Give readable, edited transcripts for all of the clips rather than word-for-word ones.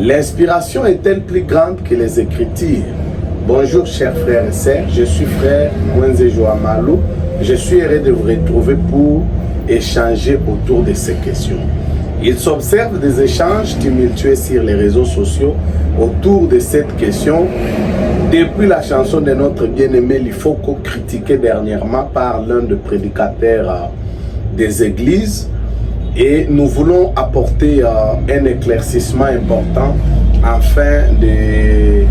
L'inspiration est-elle plus grande que les Écritures? Bonjour chers frères et sœurs, je suis frère Mwenze Joamalou. Je suis heureux de vous retrouver pour échanger autour de ces questions. Il s'observe des échanges tumultueux sur les réseaux sociaux autour de cette question. Depuis la chanson de notre bien-aimé Lifoko, critiquée dernièrement par l'un des prédicateurs des églises, et nous voulons apporter un éclaircissement important afin de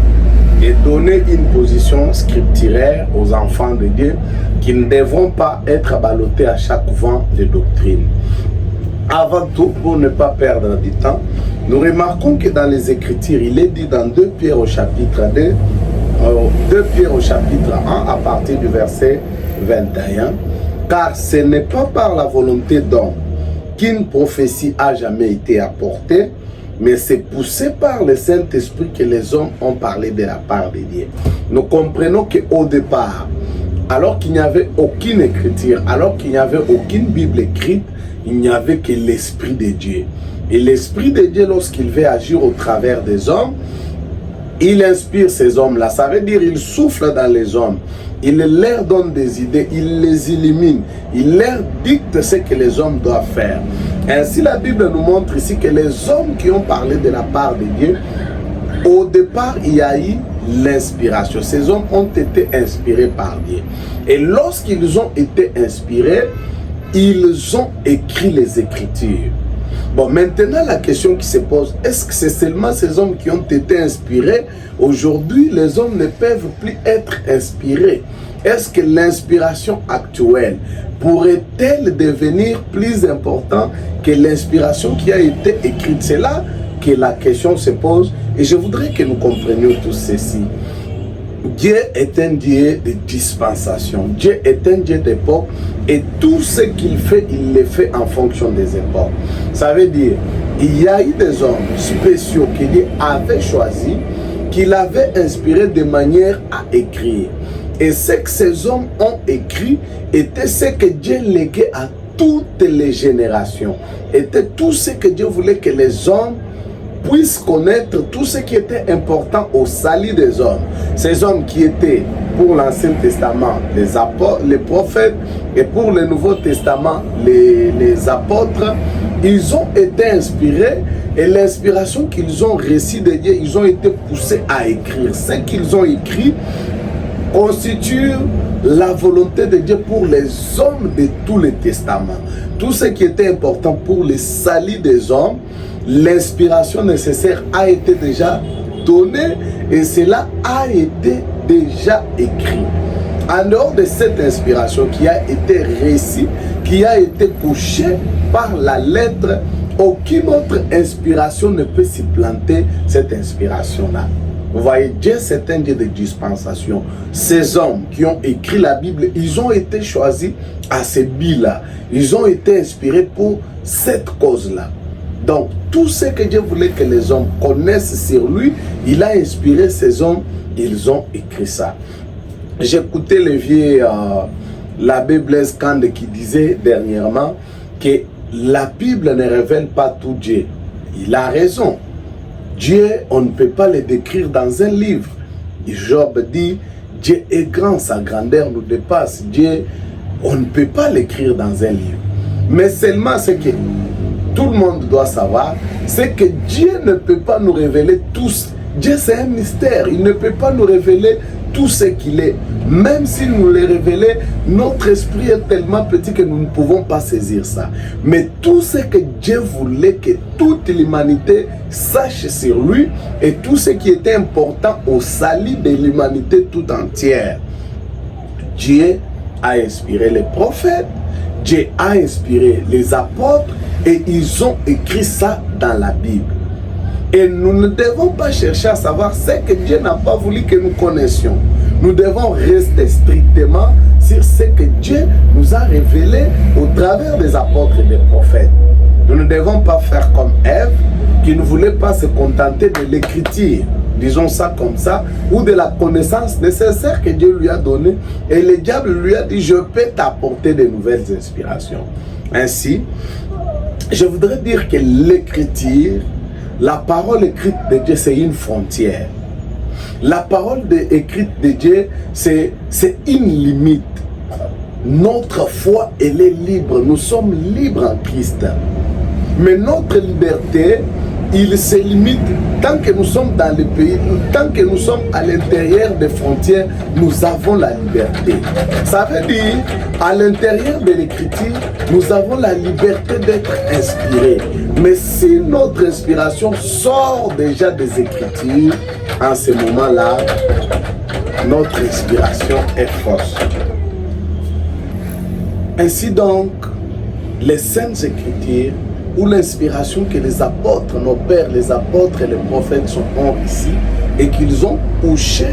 donner une position scripturaire aux enfants de Dieu qui ne devront pas être ballottés à chaque vent de doctrine. Avant tout, pour ne pas perdre du temps, nous remarquons que dans les Écritures, il est dit dans 2 Pierre au chapitre 2, 2 Pierre au chapitre 1 à partir du verset 21, car ce n'est pas par la volonté d'homme qu'une prophétie a jamais été apportée, mais c'est poussé par le Saint-Esprit que les hommes ont parlé de la part de Dieu. Nous comprenons qu'au départ, alors qu'il n'y avait aucune écriture, alors qu'il n'y avait aucune Bible écrite, il n'y avait que l'Esprit de Dieu. Et l'Esprit de Dieu, lorsqu'il veut agir au travers des hommes, il inspire ces hommes-là. Ça veut dire il souffle dans les hommes. Il leur donne des idées, il les illumine, il leur dicte ce que les hommes doivent faire. Ainsi, la Bible nous montre ici que les hommes qui ont parlé de la part de Dieu, au départ, il y a eu l'inspiration. Ces hommes ont été inspirés par Dieu. Et lorsqu'ils ont été inspirés, ils ont écrit les Écritures. Bon, maintenant, la question qui se pose, est-ce que c'est seulement ces hommes qui ont été inspirés? Aujourd'hui, les hommes ne peuvent plus être inspirés. Est-ce que l'inspiration actuelle pourrait-elle devenir plus importante que l'inspiration qui a été écrite? C'est là que la question se pose et je voudrais que nous comprenions tous ceci. Dieu est un Dieu de dispensation. Dieu est un Dieu d'époque et tout ce qu'il fait, il le fait en fonction des époques. Ça veut dire, il y a eu des hommes spéciaux que Dieu avait choisis, qu'il avait inspirés de manière à écrire. Et ce que ces hommes ont écrit était ce que Dieu léguait à toutes les générations. Était tout ce que Dieu voulait que les hommes puissent connaître, tout ce qui était important au salut des hommes. Ces hommes qui étaient pour l'Ancien Testament les prophètes et pour le Nouveau Testament les apôtres, ils ont été inspirés et l'inspiration qu'ils ont reçue de Dieu, ils ont été poussés à écrire. Ce qu'ils ont écrit constitue la volonté de Dieu pour les hommes de tous les testaments. Tout ce qui était important pour le salut des hommes, l'inspiration nécessaire a été déjà donnée et cela a été déjà écrit. En dehors de cette inspiration qui a été récite, qui a été couchée par la lettre, aucune autre inspiration ne peut supplanter cette inspiration-là. Vous voyez, Dieu c'est un Dieu de dispensation. Ces hommes qui ont écrit la Bible, ils ont été choisis à ce but-là. Ils ont été inspirés pour cette cause-là. Donc, tout ce que Dieu voulait que les hommes connaissent sur lui, il a inspiré ces hommes, ils ont écrit ça. J'écoutais le vieux l'abbé Blaise Kande qui disait dernièrement que la Bible ne révèle pas tout Dieu. Il a raison. Dieu, on ne peut pas le décrire dans un livre. Job dit, Dieu est grand, sa grandeur nous dépasse. Dieu, on ne peut pas l'écrire dans un livre. Mais seulement ce que tout le monde doit savoir, c'est que Dieu ne peut pas nous révéler tous. Dieu c'est un mystère, il ne peut pas nous révéler tout ce qu'il est. Même s'il nous le révélait, notre esprit est tellement petit que nous ne pouvons pas saisir ça. Mais tout ce que Dieu voulait que toute l'humanité sache sur lui et tout ce qui était important au salut de l'humanité tout entière. Dieu a inspiré les prophètes, Dieu a inspiré les apôtres et ils ont écrit ça dans la Bible. Et nous ne devons pas chercher à savoir ce que Dieu n'a pas voulu que nous connaissions. Nous devons rester strictement sur ce que Dieu nous a révélé au travers des apôtres et des prophètes. Nous ne devons pas faire comme Ève, qui ne voulait pas se contenter de l'écriture, disons ça comme ça, ou de la connaissance nécessaire que Dieu lui a donnée. Et le diable lui a dit, je peux t'apporter de nouvelles inspirations. Ainsi, je voudrais dire que l'écriture La parole écrite de Dieu, c'est une frontière. La parole écrite de Dieu, c'est une limite. Notre foi, elle est libre. Nous sommes libres en Christ. Mais notre liberté, il se limite tant que nous sommes dans le pays, tant que nous sommes à l'intérieur des frontières, nous avons la liberté. Ça veut dire, à l'intérieur de l'écriture, nous avons la liberté d'être inspirés. Mais si notre inspiration sort déjà des écritures, en ce moment-là, notre inspiration est fausse. Ainsi donc, les Saintes Écritures, ou l'inspiration que les apôtres, nos pères, les apôtres et les prophètes ont ici, et qu'ils ont touché,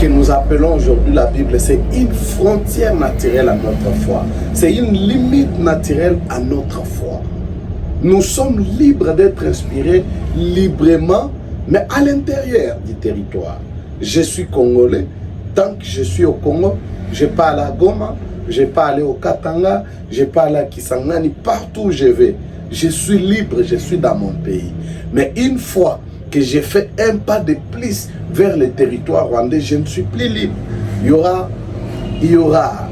que nous appelons aujourd'hui la Bible, c'est une frontière naturelle à notre foi. C'est une limite naturelle à notre foi. Nous sommes libres d'être inspirés librement, mais à l'intérieur du territoire. Je suis congolais, tant que je suis au Congo, je parle à Goma, je peux aller au Katanga, je peux aller à Kisangani, partout où je vais. Je suis libre, je suis dans mon pays. Mais une fois que j'ai fait un pas de plus vers le territoire rwandais, je ne suis plus libre. Il y aura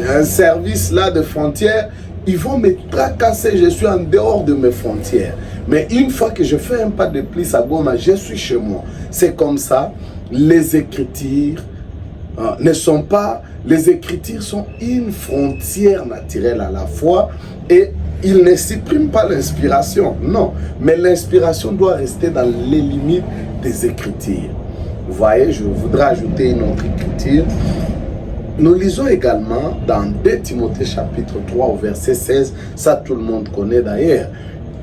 un service là de frontières, ils vont me tracasser, je suis en dehors de mes frontières. Mais une fois que je fais un pas de plus à Goma, je suis chez moi. C'est comme ça, les Écritures ne sont pas... Les Écritures sont une frontière naturelle à la foi et ils ne suppriment pas l'inspiration, non. Mais l'inspiration doit rester dans les limites des Écritures. Vous voyez, je voudrais ajouter une autre écriture. Nous lisons également dans 2 Timothée chapitre 3 au verset 16, ça tout le monde connaît d'ailleurs.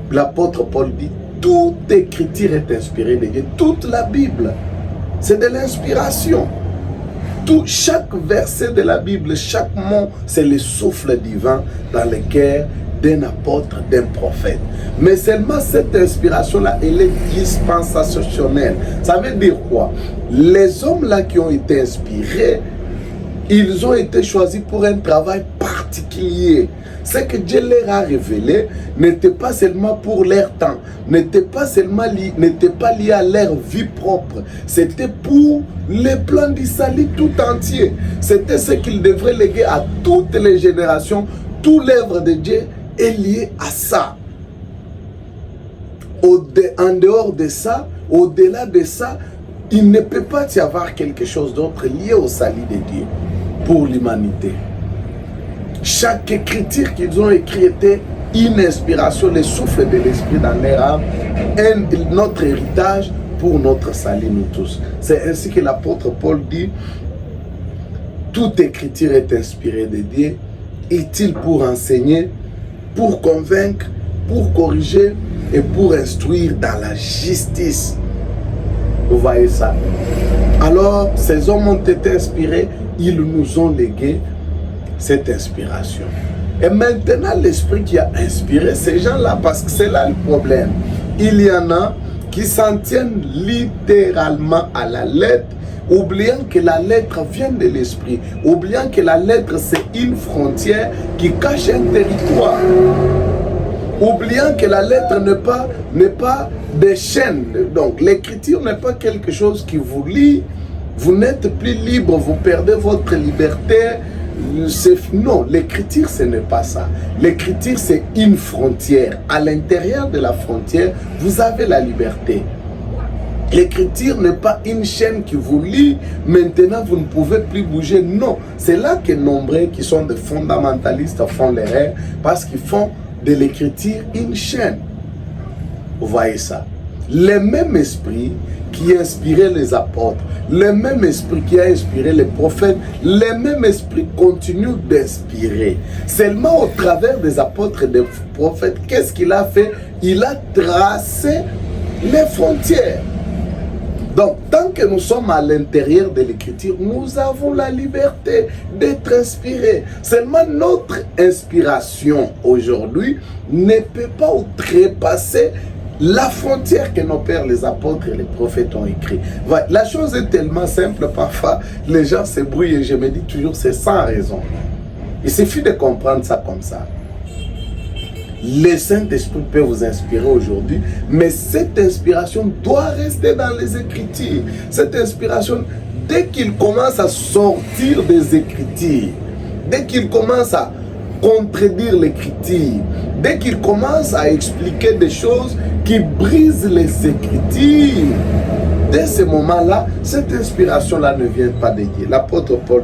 L'apôtre Paul dit, toute écriture est inspirée de Dieu, toute la Bible, c'est de l'inspiration. Chaque verset de la Bible, chaque mot, c'est le souffle divin dans le cœur d'un apôtre, d'un prophète. Mais seulement cette inspiration-là, elle est dispensationnelle. Ça veut dire quoi? Les hommes-là qui ont été inspirés, ils ont été choisis pour un travail particulier. Ce que Dieu leur a révélé n'était pas seulement pour leur temps, n'était pas lié à leur vie propre. C'était pour le plan du salut tout entier. C'était ce qu'ils devraient léguer à toutes les générations. Toute l'œuvre de Dieu est liée à ça. En dehors de ça, au-delà de ça, il ne peut pas y avoir quelque chose d'autre lié au salut de Dieu pour l'humanité. Chaque écriture qu'ils ont écrite était une inspiration, le souffle de l'esprit dans leur âme, notre héritage pour notre salut nous tous. C'est ainsi que l'apôtre Paul dit, toute écriture est inspirée de Dieu, utile pour enseigner, pour convaincre, pour corriger et pour instruire dans la justice. Vous voyez ça? Alors, ces hommes ont été inspirés, ils nous ont légué cette inspiration. Et maintenant, l'esprit qui a inspiré ces gens-là, parce que c'est là le problème. Il y en a qui s'en tiennent littéralement à la lettre, oubliant que la lettre vient de l'esprit, oubliant que la lettre c'est une frontière qui cache un territoire, oubliant que la lettre n'est pas des chaînes. Donc l'écriture n'est pas quelque chose qui vous lie, vous n'êtes plus libre, vous perdez votre liberté. Non, l'écriture ce n'est pas ça. L'écriture c'est une frontière. À l'intérieur de la frontière, vous avez la liberté. L'écriture n'est pas une chaîne qui vous lie, maintenant vous ne pouvez plus bouger. Non, c'est là que nombreux qui sont des fondamentalistes font l'erreur parce qu'ils font de l'écriture une chaîne. Vous voyez ça? Le même esprit qui a inspiré les apôtres, le même esprit qui a inspiré les prophètes, le même esprit continue d'inspirer. Seulement au travers des apôtres et des prophètes, qu'est-ce qu'il a fait? Il a tracé les frontières. Donc, tant que nous sommes à l'intérieur de l'écriture, nous avons la liberté d'être inspirés. Seulement notre inspiration aujourd'hui ne peut pas outrepasser la frontière que nos pères, les apôtres et les prophètes ont écrit. Voilà. La chose est tellement simple, parfois les gens se brouillent et je me dis toujours c'est sans raison. Il suffit de comprendre ça comme ça. Le Saint-Esprit peut vous inspirer aujourd'hui, mais cette inspiration doit rester dans les Écritures. Cette inspiration, dès qu'il commence à sortir des Écritures, dès qu'il commence à contredire l'Écriture, dès qu'il commence à expliquer des choses qui brisent les Écritures, dès ce moment-là, cette inspiration-là ne vient pas de Dieu. L'apôtre Paul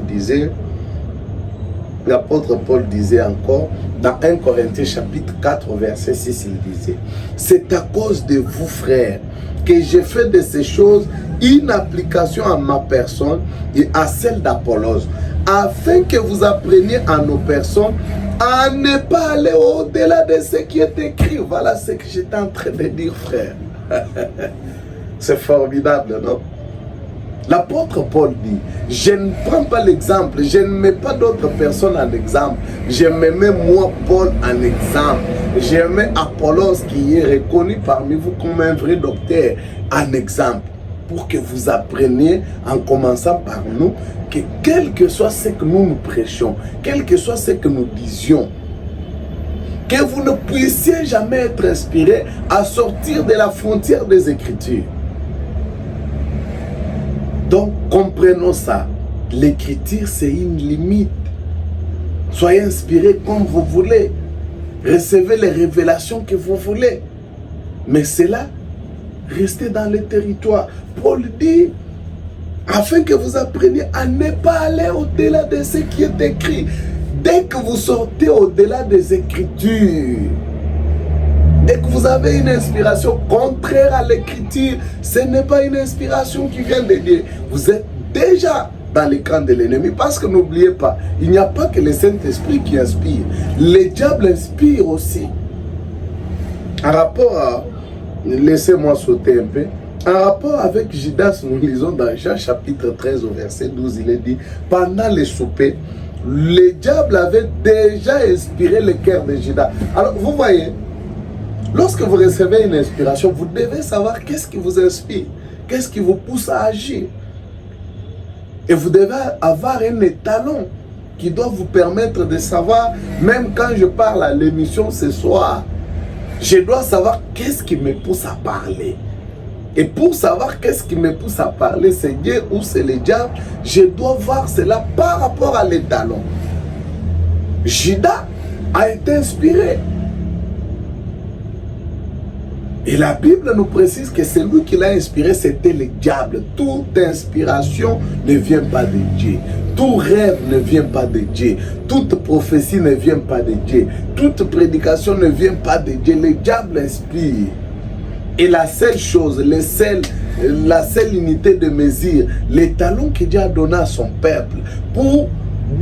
disait encore, dans 1 Corinthiens chapitre 4, verset 6, il disait, « C'est à cause de vous, frères, que j'ai fait de ces choses une application à ma personne et à celle d'Apollos, afin que vous appreniez à nos personnes à ne pas aller au-delà de ce qui est écrit. » Voilà ce que j'étais en train de dire, frère. C'est formidable, non? L'apôtre Paul dit, je ne prends pas l'exemple, je ne mets pas d'autres personnes en exemple, je me mets moi Paul en exemple, je mets Apollos qui est reconnu parmi vous comme un vrai docteur en exemple, pour que vous appreniez en commençant par nous, que quel que soit ce que nous prêchions, quel que soit ce que nous disions, que vous ne puissiez jamais être inspiré à sortir de la frontière des Écritures. Donc, comprenons ça. L'écriture, c'est une limite. Soyez inspirés comme vous voulez. Recevez les révélations que vous voulez. Mais c'est là, restez dans le territoire. Paul dit, afin que vous appreniez à ne pas aller au-delà de ce qui est écrit. Dès que vous sortez au-delà des Écritures, dès que vous avez une inspiration contraire à l'écriture, ce n'est pas une inspiration qui vient de Dieu. Vous êtes déjà dans les camps de l'ennemi. Parce que n'oubliez pas, il n'y a pas que le Saint-Esprit qui inspire. Le diable inspire aussi. En rapport à... Laissez-moi sauter un peu. En rapport avec Judas, nous lisons dans Jean chapitre 13 au verset 12, il est dit, pendant le souper, le diable avait déjà inspiré le cœur de Judas. Alors, vous voyez, lorsque vous recevez une inspiration, vous devez savoir qu'est-ce qui vous inspire, qu'est-ce qui vous pousse à agir. Et vous devez avoir un étalon qui doit vous permettre de savoir, même quand je parle à l'émission ce soir, je dois savoir qu'est-ce qui me pousse à parler. Et pour savoir qu'est-ce qui me pousse à parler, c'est Dieu ou c'est le diable, je dois voir cela par rapport à l'étalon. Judas a été inspiré. Et la Bible nous précise que celui qui l'a inspiré, c'était le diable. Toute inspiration ne vient pas de Dieu. Tout rêve ne vient pas de Dieu. Toute prophétie ne vient pas de Dieu. Toute prédication ne vient pas de Dieu. Le diable inspire. Et la seule chose, la seule unité de mesure, les talons que Dieu a donné à son peuple pour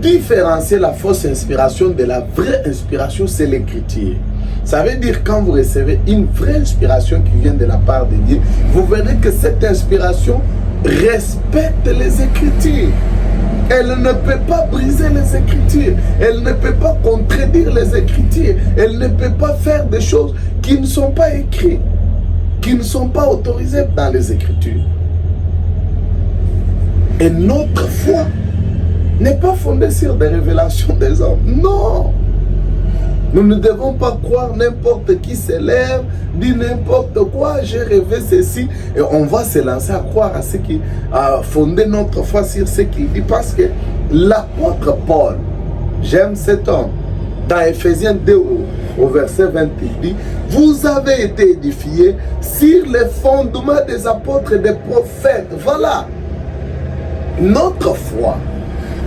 différencier la fausse inspiration de la vraie inspiration, c'est l'écriture. Ça veut dire quand vous recevez une vraie inspiration qui vient de la part de Dieu, vous verrez que cette inspiration respecte les Écritures. Elle ne peut pas briser les Écritures. Elle ne peut pas contredire les Écritures. Elle ne peut pas faire des choses qui ne sont pas écrites, qui ne sont pas autorisées dans les Écritures. Et notre foi n'est pas fondée sur des révélations des hommes. Non! Nous ne devons pas croire n'importe qui se lève, dit n'importe quoi, j'ai rêvé ceci, et on va se lancer à croire à ce qui a fondé notre foi sur ce qu'il dit, parce que l'apôtre Paul, j'aime cet homme, dans Ephésiens 2 au verset 20, il dit, vous avez été édifiés sur les fondements des apôtres et des prophètes. Voilà, notre foi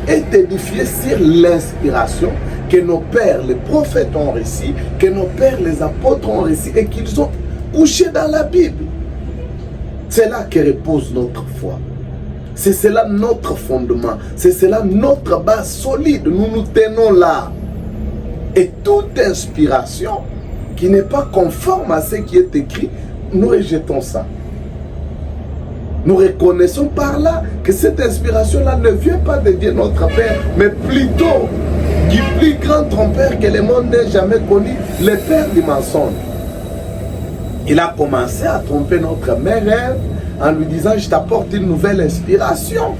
est édifiée sur l'inspiration que nos pères, les prophètes ont réussi, que nos pères, les apôtres ont réussi et qu'ils ont couché dans la Bible. C'est là que repose notre foi. C'est cela notre fondement. C'est cela notre base solide. Nous nous tenons là. Et toute inspiration qui n'est pas conforme à ce qui est écrit, nous rejetons ça. Nous reconnaissons par là que cette inspiration-là ne vient pas de Dieu notre Père, mais plutôt du plus grand trompeur que le monde n'ait jamais connu, le père du mensonge. Il a commencé à tromper notre mère Ève en lui disant, je t'apporte une nouvelle inspiration.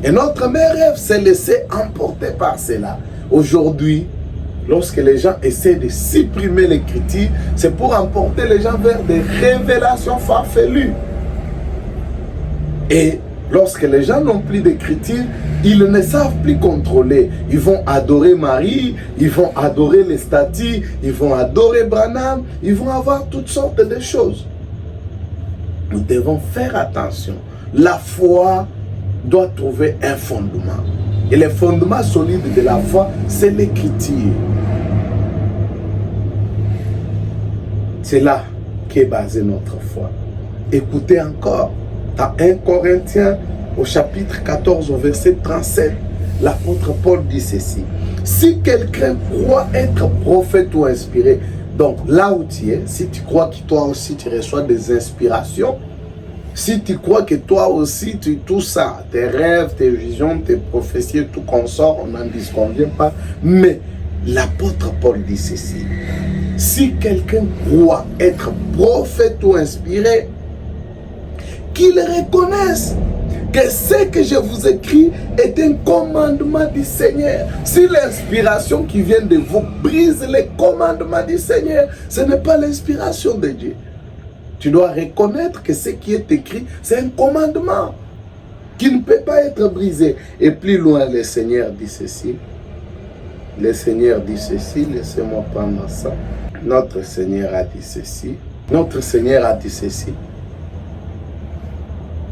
Et notre mère Ève s'est laissée emporter par cela. Aujourd'hui, lorsque les gens essaient de supprimer l'écriture, c'est pour emporter les gens vers des révélations farfelues. Et lorsque les gens n'ont plus d'écriture, ils ne savent plus contrôler. Ils vont adorer Marie, ils vont adorer les statues, ils vont adorer Branham, ils vont avoir toutes sortes de choses. Nous devons faire attention. La foi doit trouver un fondement. Et le fondement solide de la foi, c'est l'écriture. C'est là qu'est basée notre foi. Écoutez encore, dans 1 Corinthiens, au chapitre 14, au verset 37, l'apôtre Paul dit ceci. Si quelqu'un croit être prophète ou inspiré, donc là où tu es, si tu crois que toi aussi tu reçois des inspirations, si tu crois que toi aussi, tout ça, tes rêves, tes visions, tes prophéties, tout consort, on n'en disconvient pas. Mais l'apôtre Paul dit ceci. Si quelqu'un croit être prophète ou inspiré, qu'il reconnaisse que ce que je vous écris est un commandement du Seigneur. Si l'inspiration qui vient de vous brise les commandements du Seigneur, ce n'est pas l'inspiration de Dieu. Tu dois reconnaître que ce qui est écrit, c'est un commandement qui ne peut pas être brisé. Et plus loin, le Seigneur dit ceci. Le Seigneur dit ceci, laissez-moi prendre ça. Notre Seigneur a dit ceci. Notre Seigneur a dit ceci.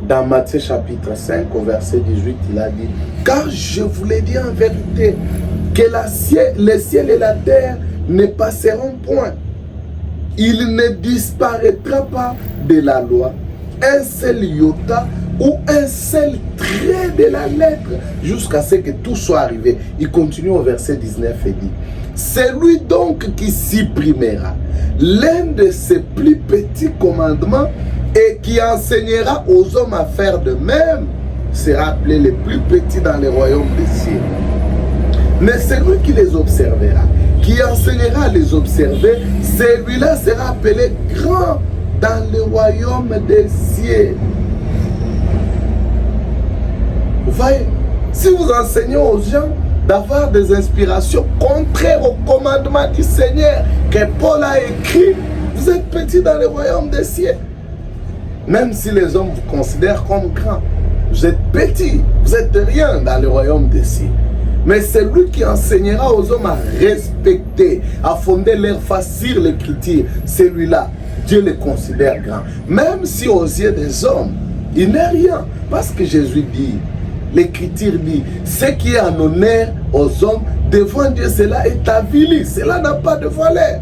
Dans Matthieu chapitre 5, au verset 18, il a dit, « Car je vous l'ai dit en vérité, que le ciel et la terre ne passeront point. Il ne disparaîtra pas de la loi un seul iota ou un seul trait de la lettre jusqu'à ce que tout soit arrivé. » Il continue au verset 19 et dit, « Celui donc qui supprimera l'un de ses plus petits commandements et qui enseignera aux hommes à faire de même sera appelé le plus petit dans le royaume des cieux. Mais celui qui les observera, qui enseignera à les observer, celui-là sera appelé grand dans le royaume des cieux. » Vous voyez, si vous enseignez aux gens d'avoir des inspirations contraires au commandement du Seigneur que Paul a écrit, vous êtes petit dans le royaume des cieux. Même si les hommes vous considèrent comme grand, vous êtes petit, vous êtes rien dans le royaume des cieux. Mais c'est lui qui enseignera aux hommes à respecter, à fonder leur foi sur l'écriture. Celui-là, Dieu le considère grand. Même si aux yeux des hommes, il n'est rien. Parce que Jésus dit, l'écriture dit, ce qui est en honneur aux hommes, devant Dieu, cela est avili. Cela n'a pas de valeur.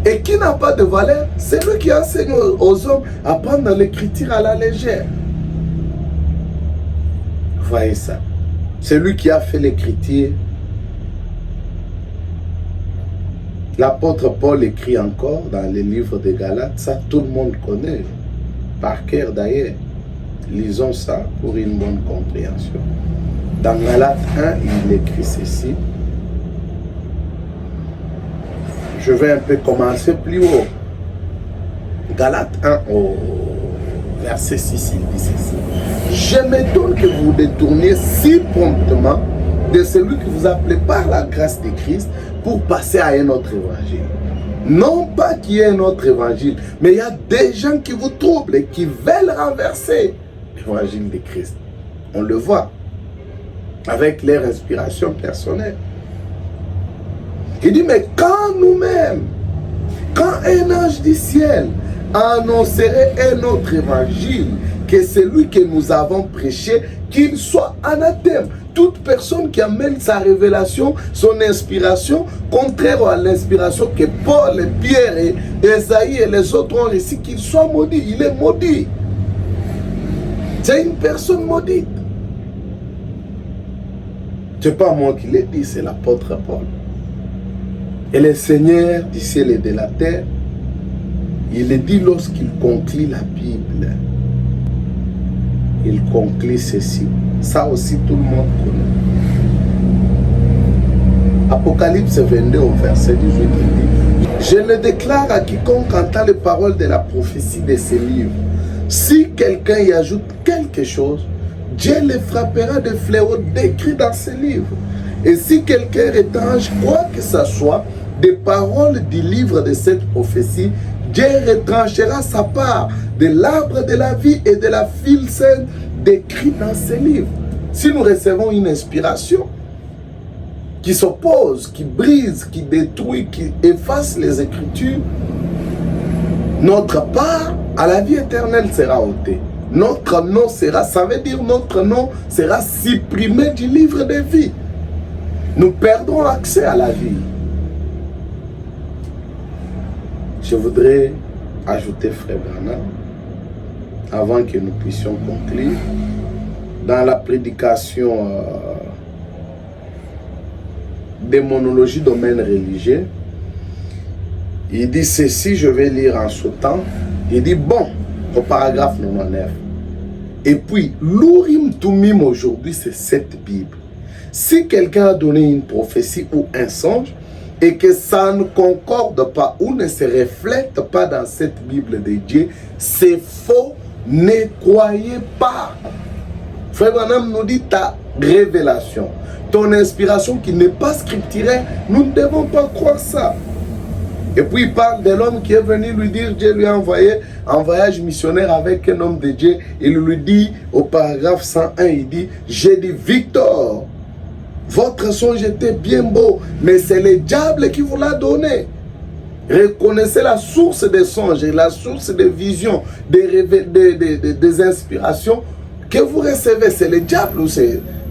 Et qui n'a pas de valeur, c'est lui qui enseigne aux hommes à prendre l'écriture à la légère. Vous voyez ça? C'est lui qui a fait l'écriture. L'apôtre Paul écrit encore dans les livres de Galates, ça tout le monde connaît, par cœur d'ailleurs. Lisons ça pour une bonne compréhension. Dans Galates 1, il écrit ceci. Je vais un peu commencer plus haut. Galates 1 au verset 6, il dit ceci. Je m'étonne que vous vous détourniez si promptement de celui que vous appelez par la grâce de Christ pour passer à un autre évangile. Non pas qu'il y ait un autre évangile, mais il y a des gens qui vous troublent et qui veulent renverser l'évangile de Christ. On le voit avec leur inspiration personnelle. Il dit, mais quand nous-mêmes, quand un ange du ciel annoncerait un autre évangile que celui que nous avons prêché, qu'il soit anathème. Toute personne qui amène sa révélation, son inspiration, contraire à l'inspiration que Paul, Pierre, et Esaïe et les autres ont réussi, qu'il soit maudit. Il est maudit. C'est une personne maudite. Ce n'est pas moi qui l'ai dit, c'est l'apôtre Paul. Et le Seigneur du ciel et de la terre, il le dit lorsqu'il conclut la Bible. Il conclut ceci. Ça aussi tout le monde connaît. Apocalypse 22 au verset 18, il dit, je le déclare à quiconque entend les paroles de la prophétie de ces livres. Si quelqu'un y ajoute quelque chose, Dieu le frappera de fléaux décrits dans ces livres. Et si quelqu'un retranche quoi que ce soit des paroles du livre de cette prophétie, Dieu retranchera sa part de l'arbre de la vie et de la file sainte décrite dans ce livre. Si nous recevons une inspiration qui s'oppose, qui brise, qui détruit, qui efface les Écritures, notre part à la vie éternelle sera ôtée. Notre nom sera, ça veut dire notre nom sera supprimé du livre de vie. Nous perdrons accès à la vie. Je voudrais ajouter, frère Branham, avant que nous puissions conclure, dans la prédication démonologie domaine religieux, il dit ceci, je vais lire en sautant. Il dit bon, au paragraphe 99. Et puis, l'Urim Tumim aujourd'hui, c'est cette Bible. Si quelqu'un a donné une prophétie ou un songe, et que ça ne concorde pas ou ne se reflète pas dans cette Bible de Dieu, c'est faux, ne croyez pas. Frère Branham nous dit ta révélation, ton inspiration qui n'est pas scripturaire, nous ne devons pas croire ça. Et puis il parle de l'homme qui est venu lui dire, Dieu lui a envoyé en voyage missionnaire avec un homme de Dieu. Il lui dit au paragraphe 101, il dit, j'ai dit Victor, votre songe était bien beau, mais c'est le diable qui vous l'a donné. Reconnaissez la source des songes, la source des visions, des inspirations que vous recevez. C'est le diable ou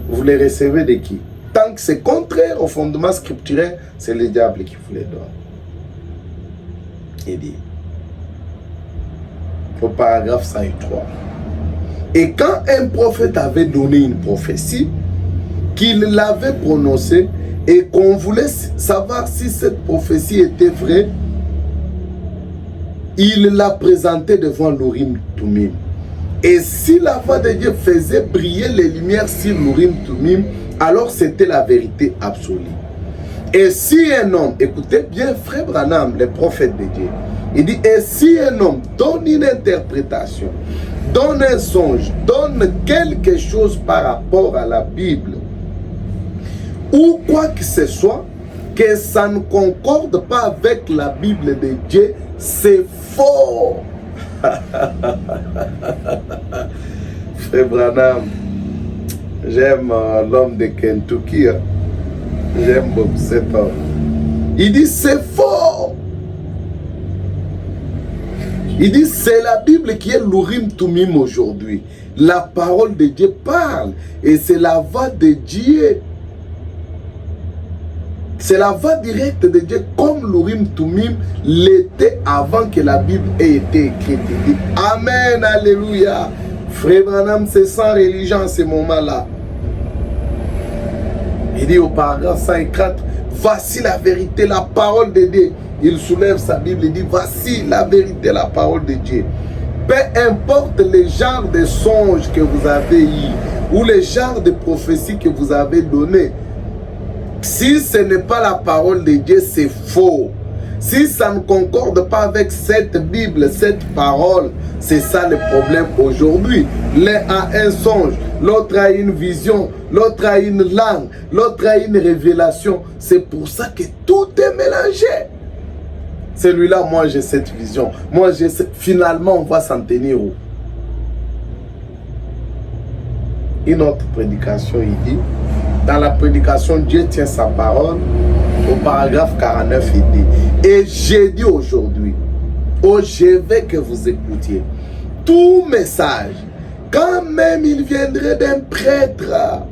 vous les recevez de qui? Tant que c'est contraire au fondement scripturaire, c'est le diable qui vous les donne. Il dit, au paragraphe 103, et quand un prophète avait donné une prophétie, qu'il l'avait prononcée et qu'on voulait savoir si cette prophétie était vraie, il l'a présentée devant l'Urim Tumim. Et si la voix de Dieu faisait briller les lumières sur l'Urim Tumim, alors c'était la vérité absolue. Et si un homme, écoutez bien frère Branham, le prophète de Dieu, il dit, et si un homme donne une interprétation, donne un songe, donne quelque chose par rapport à la Bible, ou quoi que ce soit, que ça ne concorde pas avec la Bible de Dieu, c'est faux. Frère Branham, j'aime l'homme de Kentucky, hein. J'aime beaucoup cet homme. Il dit c'est faux. Il dit c'est la Bible qui est l'Urim Tumim aujourd'hui. La parole de Dieu parle et c'est la voix de Dieu. C'est la voix directe de Dieu comme l'Urim Tumim l'était avant que la Bible ait été écrite. Il dit Amen, Alléluia. Frère Branham, c'est sans religion en ce moment-là. Il dit au paragraphe 104, voici la vérité, la parole de Dieu. Il soulève sa Bible, il dit, voici la vérité, la parole de Dieu. Peu importe le genre de songe que vous avez eu, ou le genre de prophétie que vous avez donné, si ce n'est pas la parole de Dieu, c'est faux. Si ça ne concorde pas avec cette Bible, cette parole, c'est ça le problème aujourd'hui. L'un a un songe, l'autre a une vision, l'autre a une langue, l'autre a une révélation. C'est pour ça que tout est mélangé. Celui-là, moi j'ai cette vision. Moi j'ai finalement on va s'en tenir où? Une autre prédication, il dit, dans la prédication, Dieu tient sa parole. Au paragraphe 49, il dit, et j'ai dit aujourd'hui, je veux que vous écoutiez, tout message, quand même il viendrait d'un prêtre,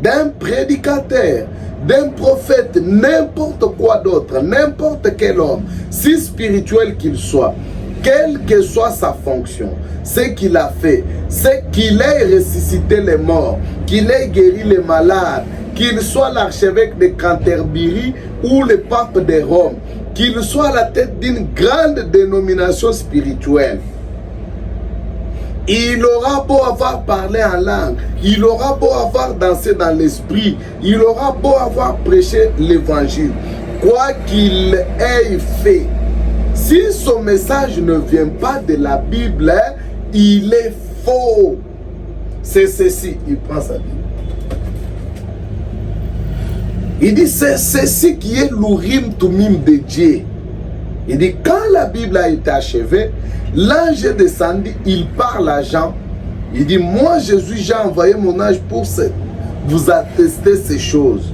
d'un prédicateur, d'un prophète, n'importe quoi d'autre, n'importe quel homme, si spirituel qu'il soit, quelle que soit sa fonction, ce qu'il a fait, c'est qu'il ait ressuscité les morts, qu'il ait guéri les malades, qu'il soit l'archevêque de Canterbury ou le pape de Rome, qu'il soit à la tête d'une grande dénomination spirituelle. Il aura beau avoir parlé en langue, il aura beau avoir dansé dans l'esprit, il aura beau avoir prêché l'évangile, quoi qu'il ait fait, si son message ne vient pas de la Bible, il est faux. C'est ceci, il prend sa Bible. Il dit, c'est ceci qui est l'Urim Tumim de Dieu. Il dit, quand la Bible a été achevée, l'ange est descendu, il parle à Jean. Il dit, moi Jésus, j'ai envoyé mon ange pour vous attester ces choses.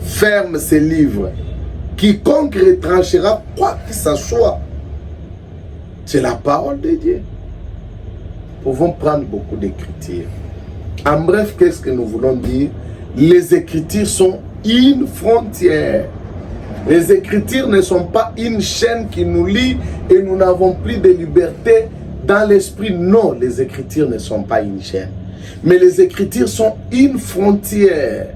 Ferme ces livres. Quiconque retranchera quoi que ce soit. C'est la parole de Dieu. Nous pouvons prendre beaucoup d'écritures. En bref, qu'est-ce que nous voulons dire? Les écritures sont une frontière. Les écritures ne sont pas une chaîne qui nous lie et nous n'avons plus de liberté dans l'esprit. Non, les écritures ne sont pas une chaîne. Mais les écritures sont une frontière.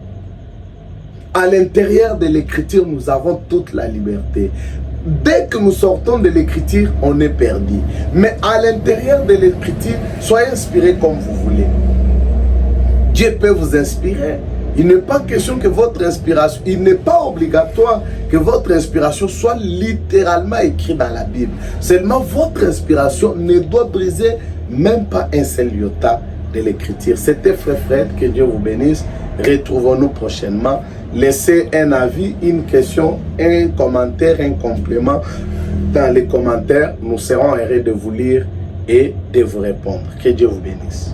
À l'intérieur de l'écriture, nous avons toute la liberté. Dès que nous sortons de l'écriture, on est perdu. Mais à l'intérieur de l'écriture, soyez inspirés comme vous voulez. Dieu peut vous inspirer. Il n'est pas question que votre inspiration, il n'est pas obligatoire que votre inspiration soit littéralement écrite dans la Bible. Seulement votre inspiration ne doit briser même pas un seul iota de l'écriture. C'était Frère Fred, que Dieu vous bénisse. Retrouvons-nous prochainement. Laissez un avis, une question, un commentaire, un complément dans les commentaires. Nous serons heureux de vous lire et de vous répondre. Que Dieu vous bénisse.